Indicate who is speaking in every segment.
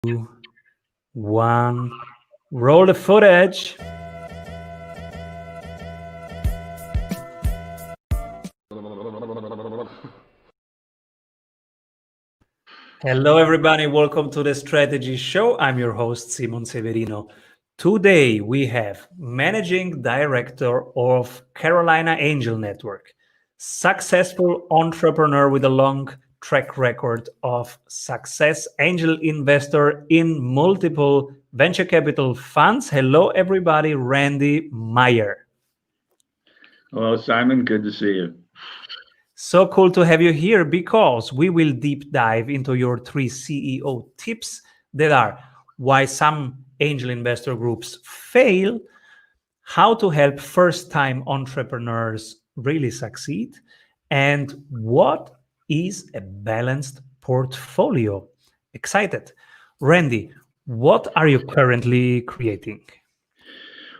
Speaker 1: 2, 1. Roll the footage. Hello, everybody. Welcome to the Strategy Show. I'm your host, Simon Severino. Today, we have Managing Director of Carolina Angel Network, successful entrepreneur with a long track record of success, angel investor in multiple venture capital funds. Hello, everybody. Randy Myer.
Speaker 2: Hello, Simon. Good to see you.
Speaker 1: So cool to have you here because we will deep dive into your 3 CEO tips that are why some angel investor groups fail, how to help first-time entrepreneurs really succeed, and what is a balanced portfolio. Excited. Randy, what are you currently creating?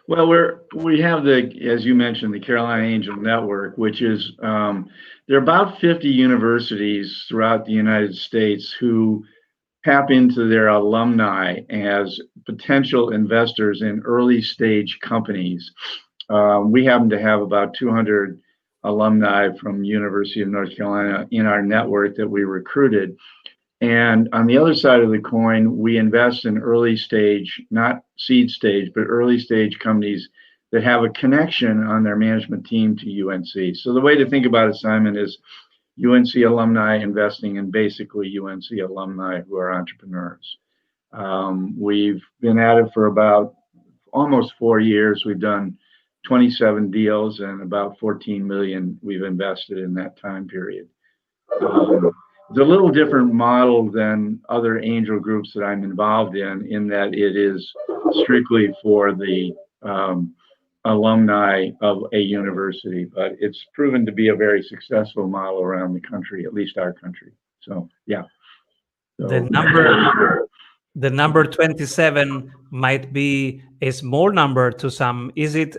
Speaker 2: Well, we have as you mentioned, the Carolina Angel Network, which is there are about 50 universities throughout the United States who tap into their alumni as potential investors in early stage companies. We happen to have about 200 alumni from University of North Carolina in our network that we recruited. And on the other side of the coin, we invest in early stage, not seed stage, but early stage companies that have a connection on their management team to UNC. So the way to think about it, Simon, is UNC alumni investing in basically UNC alumni who are entrepreneurs. We've been at it for about almost 4 years. We've done 27 deals and about 14 million we've invested in that time period. It's a little different model than other angel groups that I'm involved in that it is strictly for the alumni of a university, but it's proven to be a very successful model around the country, at least our country. So, yeah.
Speaker 1: The number 27 might be a small number to some. Is it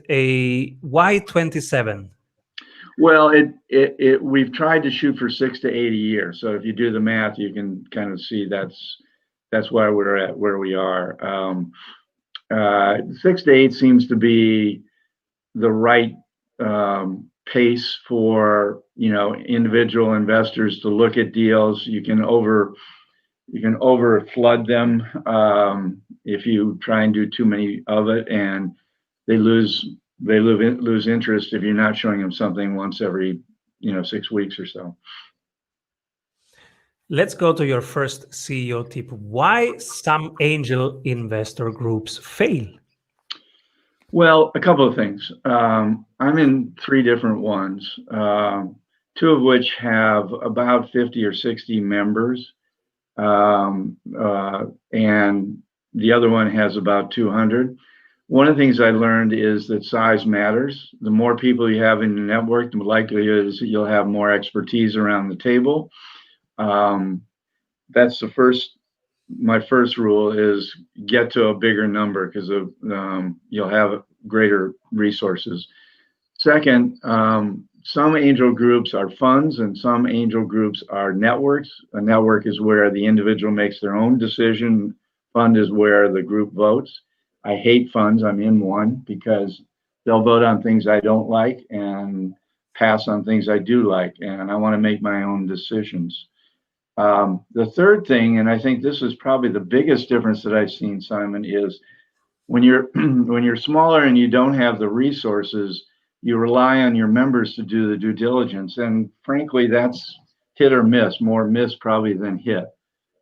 Speaker 1: why 27?
Speaker 2: Well, we've tried to shoot for 6 to 8 a year. So if you do the math, you can kind of see that's why we're at where we are. 6 to 8 seems to be the right pace for individual investors to look at deals. You can over flood them if you try and do too many of it, and they lose interest if you're not showing them something once every 6 weeks or so.
Speaker 1: Let's go to your first CEO tip. Why some angel investor groups fail?
Speaker 2: Well, a couple of things. I'm in 3 different ones, 2 of which have about 50 or 60 members, and the other one has about 200. One of the things I learned is that size matters. The more people you have in your network, the likelihood is that you'll have more expertise around the table. That's my first rule is get to a bigger number because you'll have greater resources. Second, some angel groups are funds and some angel groups are networks. A network is where the individual makes their own decision. Fund is where the group votes. I hate funds. I'm in one because they'll vote on things I don't like and pass on things I do like, and I want to make my own decisions. The third thing, and I think this is probably the biggest difference that I've seen, Simon, is when you're smaller and you don't have the resources, you rely on your members to do the due diligence, and frankly, that's hit or miss, more miss probably than hit.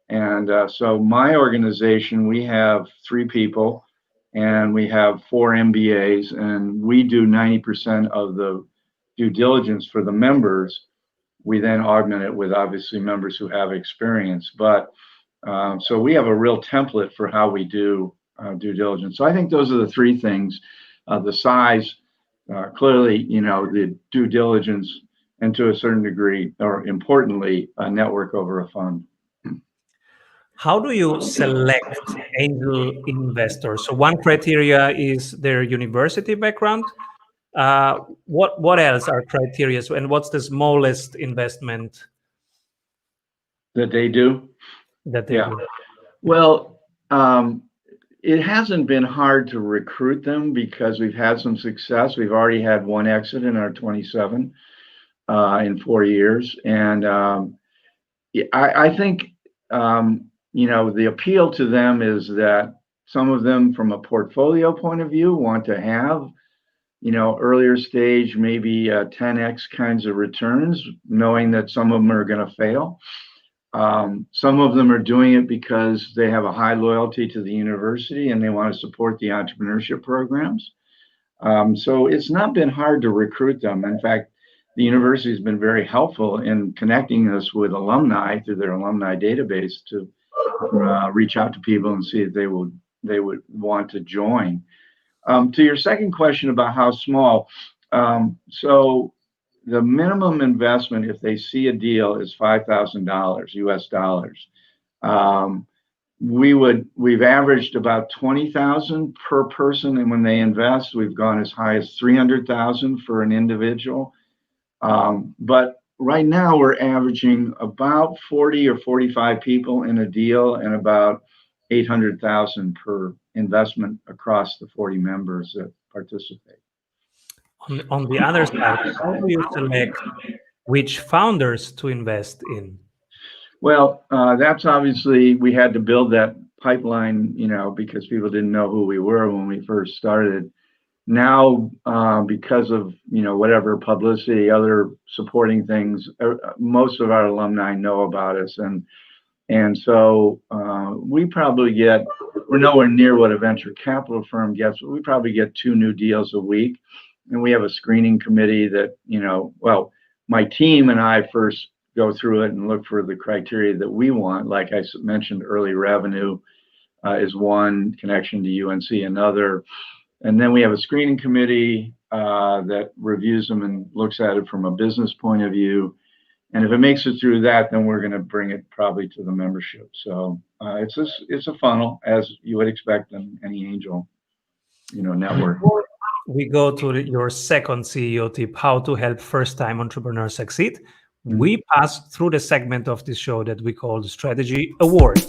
Speaker 2: And so my organization, we have 3 people. And we have 4 MBAs, and we do 90% of the due diligence for the members. We then augment it with obviously members who have experience. But so we have a real template for how we do due diligence. So I think those are the 3 things: the size, clearly, the due diligence, and to a certain degree, or importantly, a network over a fund.
Speaker 1: How do you select angel investors? So one criteria is their university background. What else are criteria? And what's the smallest investment
Speaker 2: that they do?
Speaker 1: That they do?
Speaker 2: Well, Um, it hasn't been hard to recruit them because we've had some success. We've already had one exit in our 27 in 4 years, and I think the appeal to them is that some of them, from a portfolio point of view, want to have earlier stage, maybe 10x kinds of returns, knowing that some of them are going to fail. Some of them are doing it because they have a high loyalty to the university and they want to support the entrepreneurship programs. So it's not been hard to recruit them. In fact, the university has been very helpful in connecting us with alumni through their alumni database to reach out to people and see if they would want to join. To your second question about how small, so the minimum investment, if they see a deal, is $5,000 US dollars. Um, we've averaged about 20,000 per person, and when they invest, we've gone as high as 300,000 for an individual. But right now, we're averaging about 40 or 45 people in a deal, and about 800,000 per investment across the 40 members that participate.
Speaker 1: On the other side, how do you select which founders to invest in?
Speaker 2: Well, that's obviously we had to build that pipeline, because people didn't know who we were when we first started. Now, because of whatever publicity, other supporting things, most of our alumni know about us, and so we're nowhere near what a venture capital firm gets, but we probably get 2 new deals a week, and we have a screening committee that well, my team and I first go through it and look for the criteria that we want. Like I mentioned, early revenue is one, connection to UNC another. And then we have a screening committee that reviews them and looks at it from a business point of view. And if it makes it through that, then we're going to bring it probably to the membership. So it's a funnel, as you would expect in any angel, network.
Speaker 1: Before we go to your second CEO tip, how to help first-time entrepreneurs succeed, we pass through the segment of this show that we call the Strategy Award.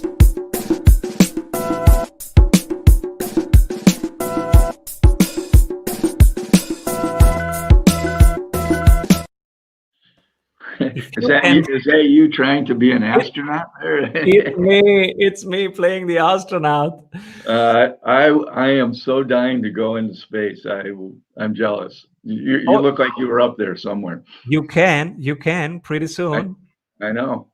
Speaker 2: Is that you trying to be an astronaut?
Speaker 1: It's me playing the astronaut.
Speaker 2: I am so dying to go into space. I'm jealous. You look like you were up there somewhere.
Speaker 1: You can pretty soon.
Speaker 2: I know.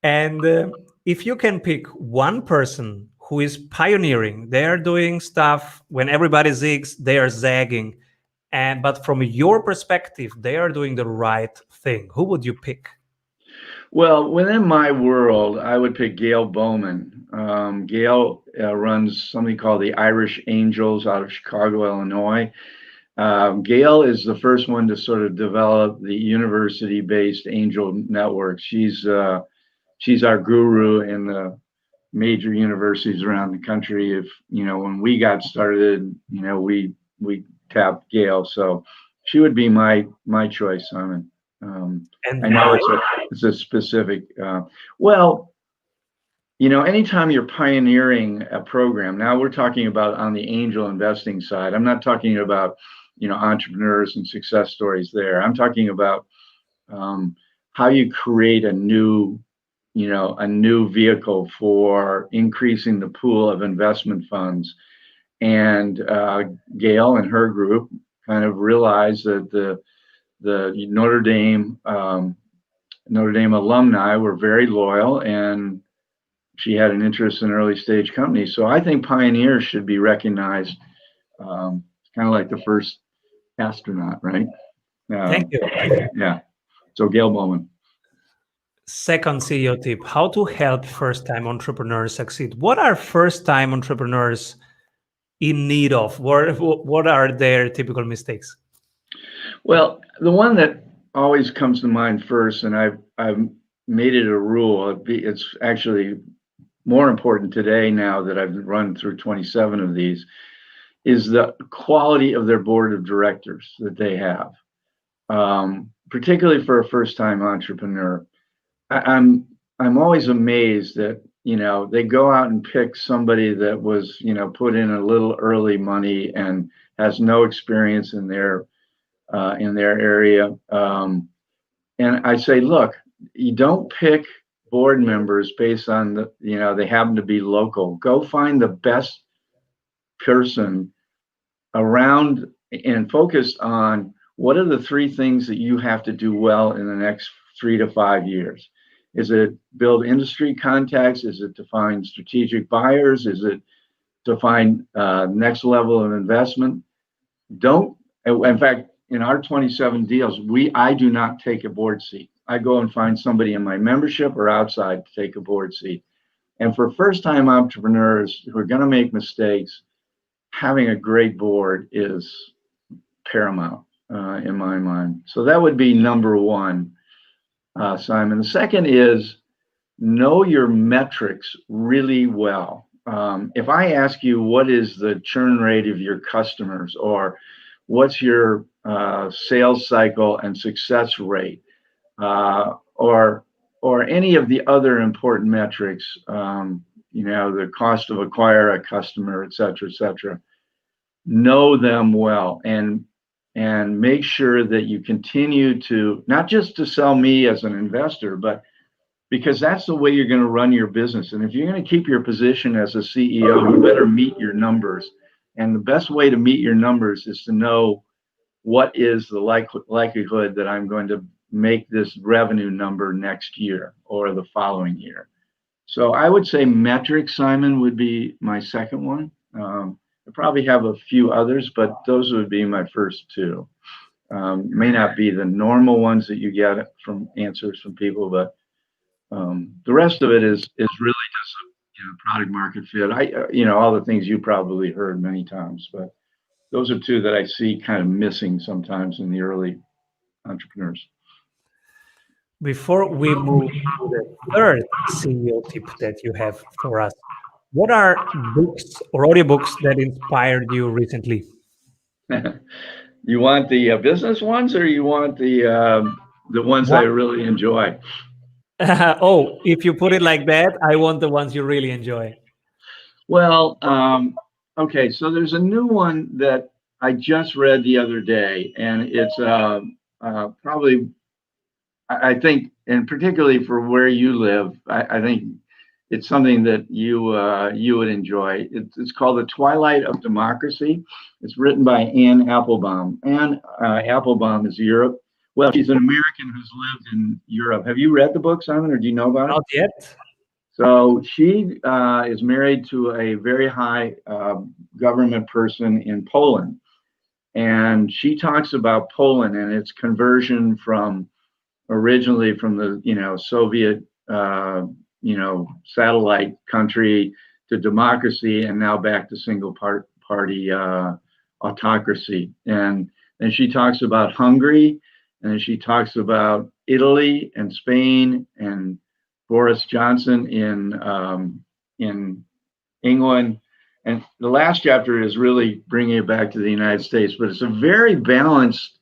Speaker 1: And if you can pick one person who is pioneering, they are doing stuff when everybody zigs, they are zagging. But from your perspective, they are doing the right thing. Who would you pick?
Speaker 2: Well, within my world, I would pick Gail Bowman. Gail runs something called the Irish Angels out of Chicago, Illinois. Gail is the first one to sort of develop the university-based angel network. She's our guru in the major universities around the country. If when we got started, we tapped Gail, so she would be my choice, Simon. I know it's a specific. Well, anytime you're pioneering a program, now we're talking about on the angel investing side. I'm not talking about entrepreneurs and success stories there. I'm talking about how you create a new vehicle for increasing the pool of investment funds. And Gail and her group kind of realized that the Notre Dame alumni were very loyal, and she had an interest in early stage companies. So I think pioneers should be recognized, kind of like the first astronaut, right?
Speaker 1: Thank you.
Speaker 2: Yeah. So Gail Bowman.
Speaker 1: Second CEO tip, how to help first-time entrepreneurs succeed. What are first-time entrepreneurs in need of? What are their typical mistakes?
Speaker 2: Well, the one that always comes to mind first, and I've made it a rule. It's actually more important today now that I've run through 27 of these, is the quality of their board of directors that they have, particularly for a first-time entrepreneur. I'm always amazed that they go out and pick somebody that was, put in a little early money and has no experience in their area. And I say, look, you don't pick board members based on they happen to be local. Go find the best person around and focus on what are the three things that you have to do well in the next 3 to 5 years. Is it build industry contacts? Is it to find strategic buyers? Is it to find next level of investment? Don't, in fact, in our 27 deals, I do not take a board seat. I go and find somebody in my membership or outside to take a board seat. And for first-time entrepreneurs who are going to make mistakes, having a great board is paramount in my mind. So that would be number one, Simon. The second is know your metrics really well. If I ask you what is the churn rate of your customers, or what's your sales cycle and success rate, or any of the other important metrics, the cost of acquire a customer, et cetera, know them well and make sure that you continue to, not just to sell me as an investor, but because that's the way you're going to run your business. And if you're going to keep your position as a CEO, you better meet your numbers. And the best way to meet your numbers is to know what is the likelihood that I'm going to make this revenue number next year or the following year. So I would say metrics, Simon, would be my second one. I probably have a few others, but those would be my first two. May not be the normal ones that you get from answers from people, but the rest of it is really just product market fit. All the things you probably heard many times, but those are two that I see kind of missing sometimes in the early entrepreneurs.
Speaker 1: Before we move to the third CEO tip that you have for us, what are books or audiobooks that inspired you recently?
Speaker 2: You want the business ones, or you want the ones I really enjoy?
Speaker 1: Oh, if you put it like that, I want the ones you really enjoy.
Speaker 2: Well, okay, so there's a new one that I just read the other day, and it's probably, I think, and particularly for where you live, I think it's something that you would enjoy. It's called The Twilight of Democracy. It's written by Anne Applebaum. Anne Applebaum is Europe. Well, she's an American who's lived in Europe. Have you read the book, Simon, or do you know about it?
Speaker 1: Not yet.
Speaker 2: So she is married to a very high government person in Poland. And she talks about Poland and its conversion from originally from the, Soviet, satellite country to democracy, and now back to single party autocracy. And she talks about Hungary, and she talks about Italy and Spain and Boris Johnson in England. And the last chapter is really bringing it back to the United States, but it's a very balanced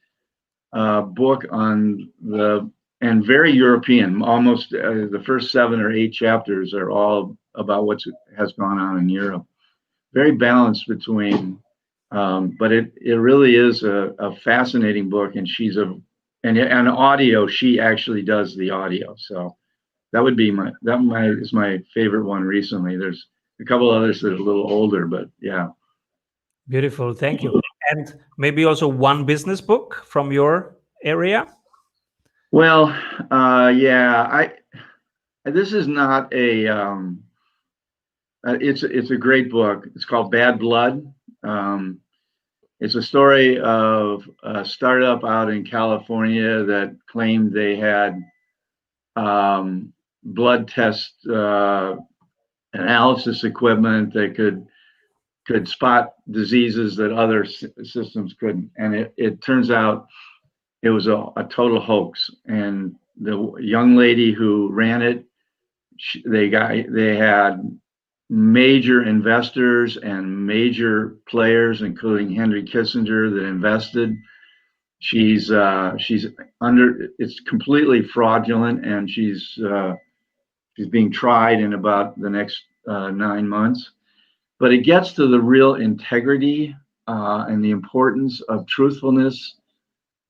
Speaker 2: book and very European. Almost the first 7 or 8 chapters are all about what has gone on in Europe. Very balanced between, but it really is a fascinating book. And and audio. She actually does the audio. So that would be is my favorite one recently. There's a couple others that are a little older, but yeah.
Speaker 1: Beautiful, thank you. And maybe also one business book from your area.
Speaker 2: Well, yeah, this is not a it's a great book. It's called Bad Blood. It's a story of a startup out in California that claimed they had blood test analysis equipment that could spot diseases that other systems couldn't. And it turns out it was a total hoax. And the young lady who ran it, they had major investors and major players, including Henry Kissinger, that invested. She's it's completely fraudulent, and she's She's being tried in about the next 9 months. But it gets to the real integrity and the importance of truthfulness.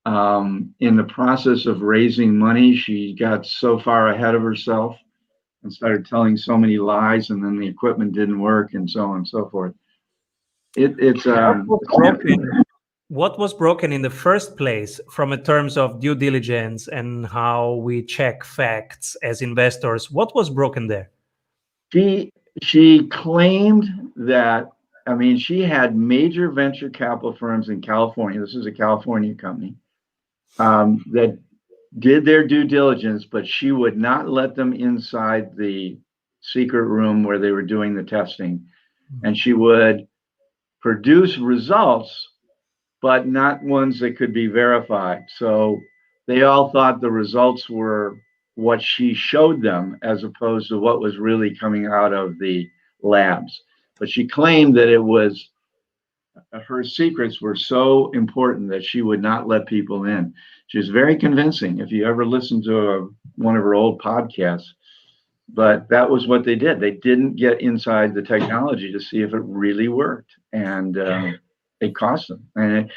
Speaker 2: In the process of raising money, she got so far ahead of herself and started telling so many lies, and then the equipment didn't work, and so on and so forth. It's
Speaker 1: What was broken? What was broken in the first place from a terms of due diligence and how we check facts as investors? What was broken there?
Speaker 2: she she claimed that, I mean, she had major venture capital firms in California. This is a California company that did their due diligence, but she would not let them inside the secret room where they were doing the testing, and she would produce results, but not ones that could be verified. So they all thought the results were what she showed them as opposed to what was really coming out of the labs. But she claimed that it was her secrets were so important that she would not let people in. She was very convincing. If you ever listen to one of her old podcasts, but that was what they did. They didn't get inside the technology to see if it really worked, and it cost them. And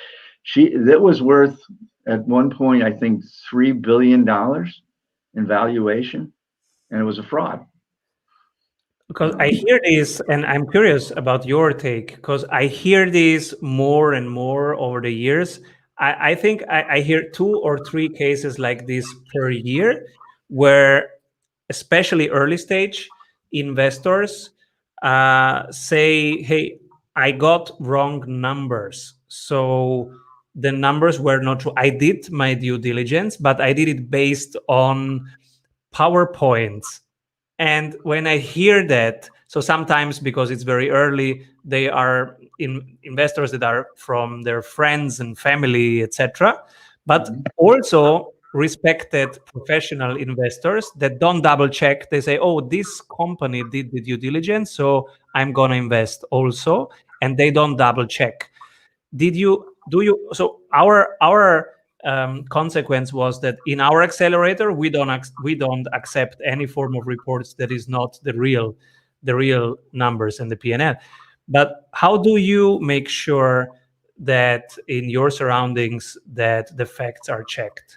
Speaker 2: that was worth at one point, I think, $3 billion in valuation, and it was a fraud.
Speaker 1: Because I hear this, and I'm curious about your take, because I hear this more and more over the years. I think I hear 2 or 3 cases like this per year, where especially early stage investors say, hey, I got wrong numbers. So the numbers were not true. I did my due diligence, but I did it based on PowerPoints. And when I hear that, so sometimes because it's very early, they are investors that are from their friends and family, etc. But also respected professional investors that don't double check. They say, "Oh, this company did the due diligence, so I'm gonna invest also," and they don't double check. Did you do you so our consequence was that in our accelerator we don't accept any form of reports that is not the real numbers and the P&L. But how do you make sure that in your surroundings that the facts are checked?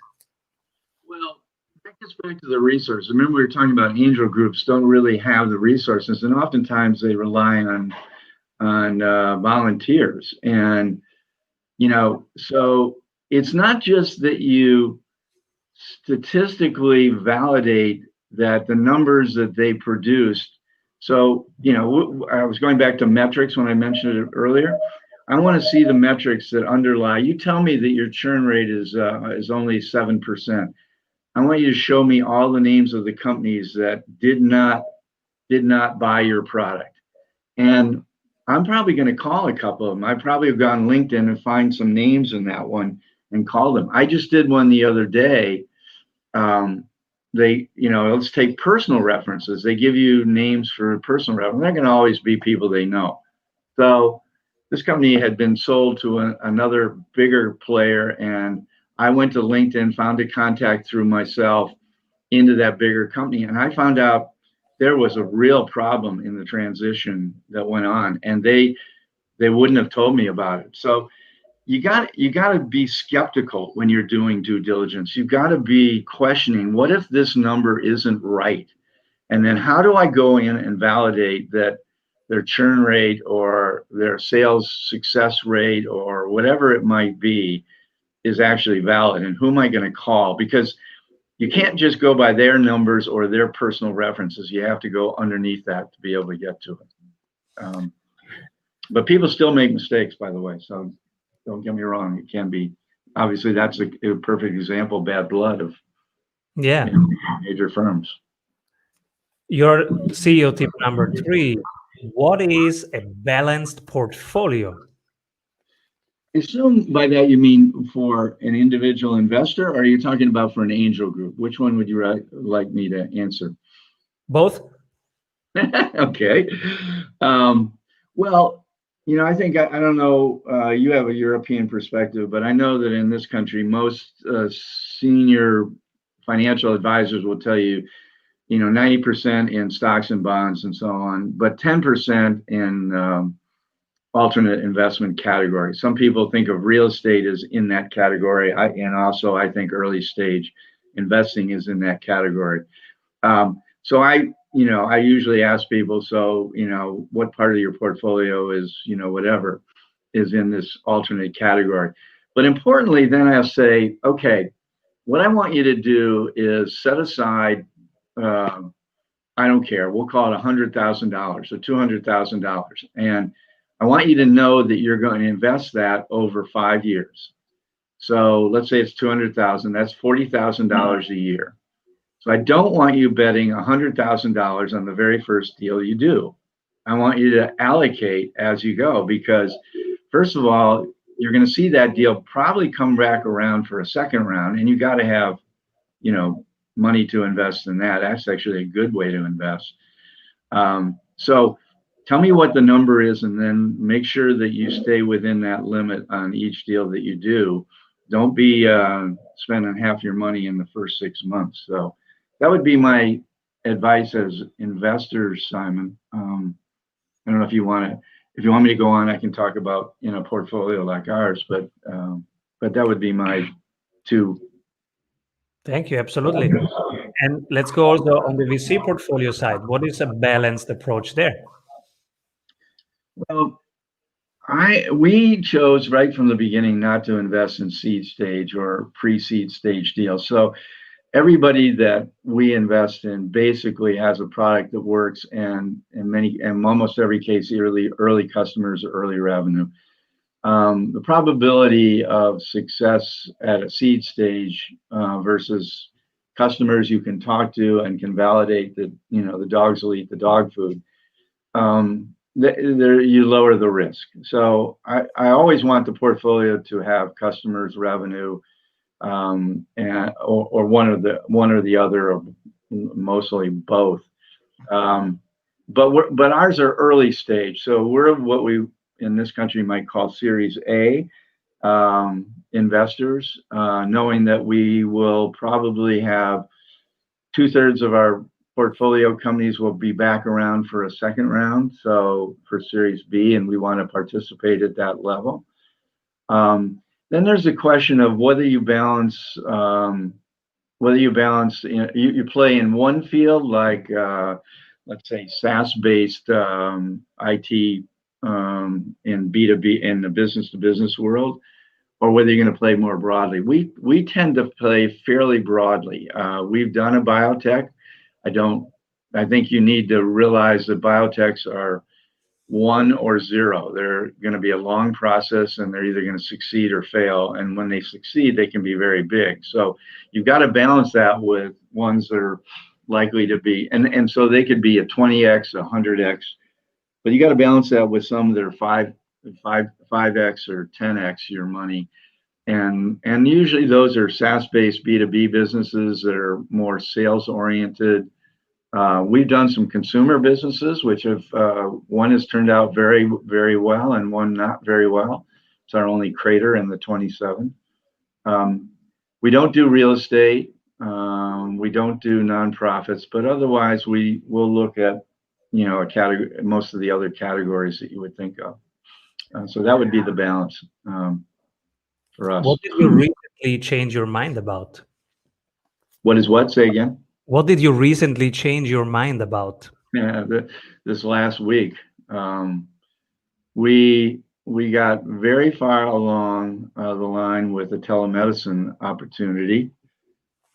Speaker 2: Well, that gets back to the resources. Remember, we were talking about angel groups don't really have the resources, and oftentimes they rely on volunteers. And so it's not just that you statistically validate that the numbers that they produced. So, I was going back to metrics when I mentioned it earlier. I want to see the metrics that underlie. You tell me that your churn rate is only 7%. I want you to show me all the names of the companies that did not buy your product. And I'm probably going to call a couple of them. I probably have gone LinkedIn and find some names in that one and call them. I just did one the other day. Let's take personal references. They give you names for personal references. They're going to always be people they know. So this company had been sold to another bigger player, and I went to LinkedIn, found a contact through myself into that bigger company, and I found out there was a real problem in the transition that went on, and they wouldn't have told me about it. So you got to be skeptical when you're doing due diligence. You've got to be questioning, what if this number isn't right? And then how do I go in and validate that their churn rate or their sales success rate or whatever it might be is actually valid? And who am I going to call? Because you can't just go by their numbers or their personal references. You have to go underneath that to be able to get to it. But people still make mistakes, by the way. So don't get me wrong. It can be, obviously, that's a perfect example, bad blood of
Speaker 1: Yeah.
Speaker 2: major firms.
Speaker 1: Your CEO tip number 3: what is a balanced portfolio?
Speaker 2: I assume by that you mean for an individual investor, or are you talking about for an angel group? Which one would you like me to answer?
Speaker 1: Both.
Speaker 2: Okay. Well, I think, I don't know, you have a European perspective, but I know that in this country, most senior financial advisors will tell you 90% in stocks and bonds and so on, but 10% in alternate investment category. Some people think of real estate as in that category, and also I think early stage investing is in that category. So I usually ask people, so what part of your portfolio is whatever is in this alternate category. But importantly, then I'll say, okay, what I want you to do is set aside. I don't care. We'll call it $100,000 or $200,000, and I want you to know that you're going to invest that over 5 years. So let's say it's 200,000. That's $40,000 a year. So I don't want you betting $100,000 on the very first deal you do. I want you to allocate as you go, because first of all, you're going to see that deal probably come back around for a second round, and you got to have, money to invest in that. That's actually a good way to invest. So tell me what the number is, and then make sure that you stay within that limit on each deal that you do. Don't be spending half your money in the first 6 months. So that would be my advice as investors, Simon. I don't know if you want me to go on, I can talk about in a portfolio like ours, but that would be my two.
Speaker 1: Thank you. Absolutely. And let's go also on the VC portfolio side. What is a balanced approach there?
Speaker 2: Well, we chose right from the beginning not to invest in seed stage or pre-seed stage deals. So everybody that we invest in basically has a product that works, and in almost every case, early customers or early revenue. The probability of success at a seed stage versus customers you can talk to and can validate that the dogs will eat the dog food, you lower the risk. So I always want the portfolio to have customers, revenue, and or one or the other, or mostly both. But ours are early stage, so we're what we in this country might call Series A investors, knowing that we will probably have 2/3 of our portfolio companies will be back around for a second round, so for Series B, and we want to participate at that level. Then there's a question of whether you balance, you play in one field like let's say SaaS-based IT in B2B, in the business-to-business world, or whether you're going to play more broadly. We tend to play fairly broadly. We've done a biotech. I think you need to realize that biotechs are 1 or 0. They're going to be a long process, and they're either going to succeed or fail. And when they succeed, they can be very big. So you've got to balance that with ones that are likely to be, and so they could be a 20x, 100x, but you got to balance that with some that are 5x or 10x your money. And usually those are SaaS-based B2B businesses that are more sales-oriented. We've done some consumer businesses, which have one has turned out very, very well, and one not very well. It's our only crater in the 27. We don't do real estate. We don't do nonprofits, but otherwise we will look at a category, most of the other categories that you would think of. So that would be the balance for us.
Speaker 1: What did you recently change your mind about?
Speaker 2: What is what? Say again.
Speaker 1: What did you recently change your mind about?
Speaker 2: Yeah, this last week, we got very far along the line with a telemedicine opportunity,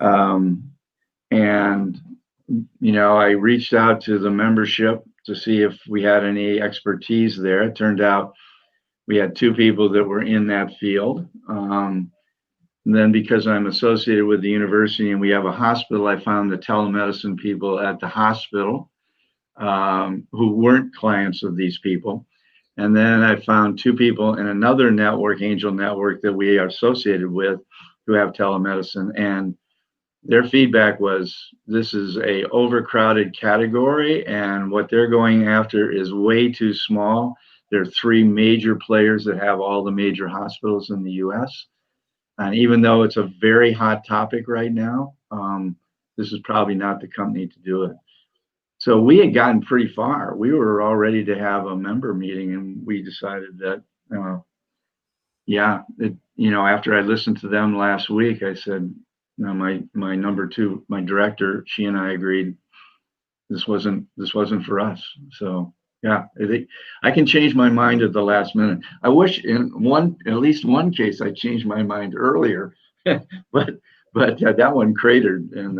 Speaker 2: and I reached out to the membership to see if we had any expertise there. It turned out we had 2 people that were in that field. And then because I'm associated with the university and we have a hospital, I found the telemedicine people at the hospital who weren't clients of these people. And then I found 2 people in another network, Angel Network, that we are associated with, who have telemedicine. And their feedback was, this is a overcrowded category, and what they're going after is way too small. There are 3 major players that have all the major hospitals in the US. And even though it's a very hot topic right now, this is probably not the company to do it. So we had gotten pretty far. We were all ready to have a member meeting, and we decided that, after I listened to them last week, I said, my number two, my director, she and I agreed this wasn't for us. So yeah, I can change my mind at the last minute. I wish in at least one case I changed my mind earlier, but that one cratered, and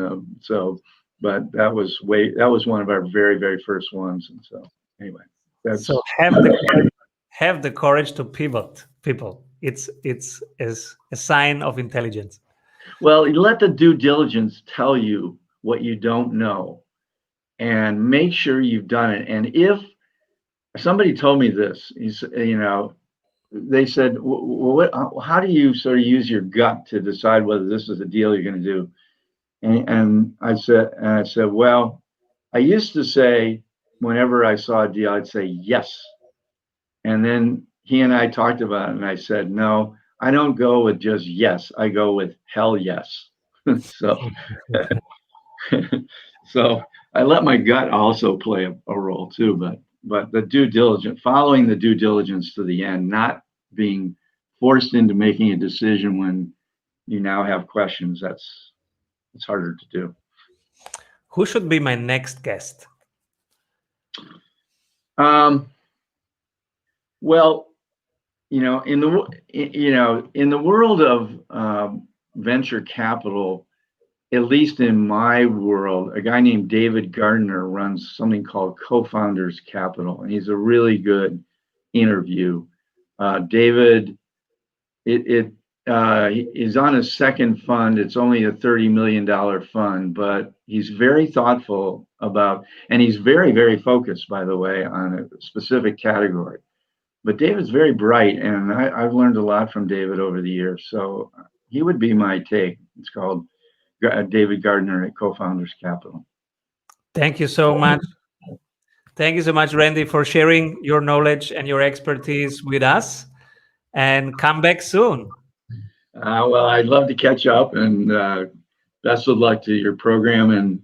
Speaker 2: but that was one of our very, very first ones. And so anyway, that's
Speaker 1: So have the courage to pivot, people. It's a sign of intelligence.
Speaker 2: well, you let the due diligence tell you what you don't know, and make sure you've done it. And if somebody told me this, they said, well, how do you sort of use your gut to decide whether this is a deal you're going to do? And I said, well, I used to say, whenever I saw a deal, I'd say yes. And then he and I talked about it, and I said, no, I don't go with just yes. I go with hell yes. So, so I let my gut also play a role too, but the due diligence, following the due diligence to the end, not being forced into making a decision when you now have questions. It's harder to do.
Speaker 1: Who should be my next guest?
Speaker 2: Well, in the world of venture capital, at least in my world, a guy named David Gardner runs something called Co-Founders Capital, and he's a really good interview. David, he's on his second fund. It's only a $30 million fund, but he's very thoughtful about, and he's very, very focused, by the way, on a specific category. But David's very bright, and I've learned a lot from David over the years. So he would be my take. It's called David Gardner at Co-Founders Capital.
Speaker 1: Thank you so much. Thank you so much, Randy, for sharing your knowledge and your expertise with us. And come back soon.
Speaker 2: Well, I'd love to catch up, and best of luck to your program, and